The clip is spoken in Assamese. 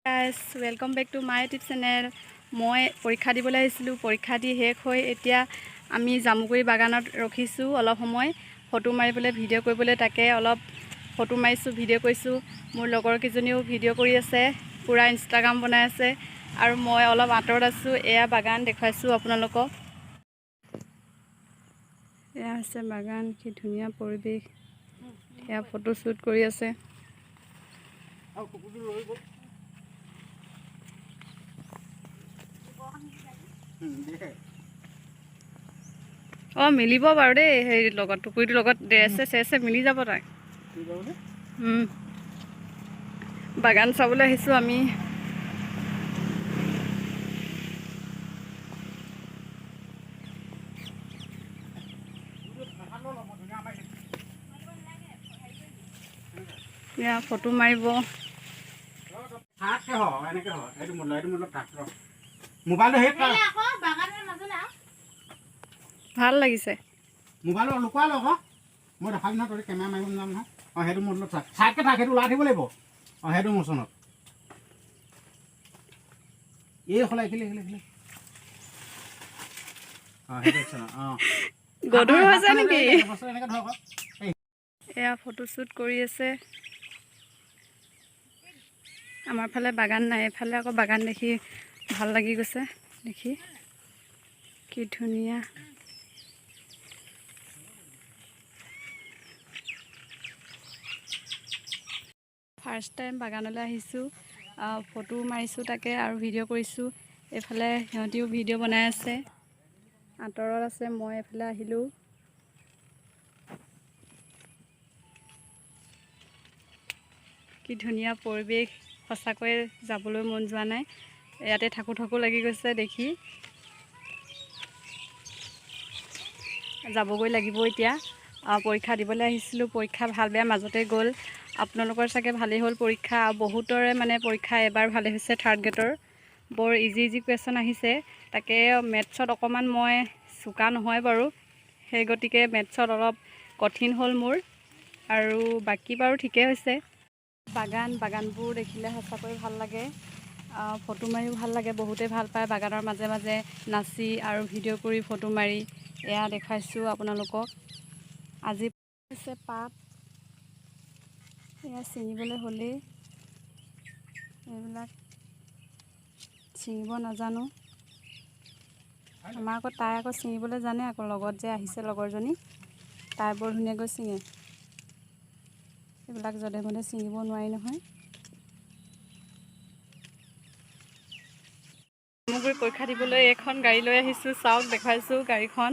Guys welcome back to my YouTube channel. মই পৰীক্ষা দিবলৈ আহিছিলোঁ। পৰীক্ষা দি শেষ হৈ এতিয়া আমি জামুগুৰি বাগানত ৰখিছোঁ অলপ সময় ফটো মাৰিবলৈ, ভিডিঅ' কৰিবলৈ। তাকে অলপ ফটো মাৰিছোঁ, ভিডিঅ' কৰিছোঁ। মোৰ লগৰ কেইজনীও ভিডিঅ' কৰি আছে, পূৰা ইনষ্টাগ্ৰাম বনাই আছে, আৰু মই অলপ আঁতৰত আছোঁ। এয়া বাগান দেখুৱাইছোঁ আপোনালোকক। এয়া হৈছে বাগান, কি ধুনীয়া পৰিৱেশ। এয়া ফটো শ্বুট কৰি আছে। মিলিব বাৰু দেই, হেৰি লগত টুকুৰিটোৰ লগত ড্ৰেছে চেছে মিলি যাব তাই। বাগান চাবলৈ আহিছোঁ আমি। এয়া ফটো মাৰিব। ভাল লাগিছে। মোবাইলত লুকুৱাই লওক। মই দেখাম নহয়, তই কেমেৰা মাৰিব নাম নহয়। সেইটো মোডত থাক, চাইডকৈ থাক, সেইটো ওলাই থাকিব লাগিব। সেইটো মোচনত এই সলাই এইখিলে গধুৰ হৈছে নেকি? এয়া ফটো শ্বুট কৰি আছে। আমাৰ ফালে বাগান নাই, এইফালে আকৌ বাগান দেখি ভাল লাগি গৈছে। দেখি কি ধুনীয়া। ফাৰ্ষ্ট টাইম বাগানলৈ আহিছোঁ, ফটো মাৰিছোঁ তাকে, আৰু ভিডিঅ' কৰিছোঁ। এইফালে সিহঁতিও ভিডিঅ' বনাই আছে, আঁতৰত আছে। মই এইফালে আহিলোঁ। কি ধুনীয়া পৰিৱেশ, সঁচাকৈয়ে যাবলৈ মন যোৱা নাই। ইয়াতে থাকোঁ থাকোঁ লাগি গৈছে দেখি। যাবগৈ লাগিব এতিয়া। পৰীক্ষা দিবলৈ আহিছিলোঁ, পৰীক্ষা ভাল বেয়া মাজতে গ'ল। আপোনালোকৰ চাগে ভালেই হ'ল পৰীক্ষা। বহুতৰে মানে পৰীক্ষা এবাৰ ভালেই হৈছে, থাৰ্ড গ্ৰেডৰ। বৰ ইজি কুৱেশ্যন আহিছে। তাকে মেথছত অকণমান মই চোকা নহয় বাৰু, সেই গতিকে মেথছত অলপ কঠিন হ'ল মোৰ, আৰু বাকী বাৰু ঠিকেই হৈছে। বাগানবোৰ দেখিলে সঁচাকৈ ভাল লাগে। ফটো মাৰিও ভাল লাগে, বহুতেই ভাল পায় বাগানৰ মাজে মাজে নাচি আৰু ভিডিঅ' কৰি ফটো মাৰি। এয়া দেখাইছোঁ আপোনালোকক। আজি হৈছে পাত, এয়া ছিঙিবলৈ হ'লেই। এইবিলাক ছিঙিব নাজানো। আমাৰ তাই আকৌ ছিঙিবলৈ জানে আকৌ, লগত যে আহিছে লগৰজনী, তাই বৰ ধুনীয়াকৈ ছিঙে। এইবিলাক যধে মধে ছিঙিব নোৱাৰি নহয়। জামুগুৰি পৰীক্ষা দিবলৈ এইখন গাড়ী লৈ আহিছোঁ, চাওক দেখাইছোঁ গাড়ীখন।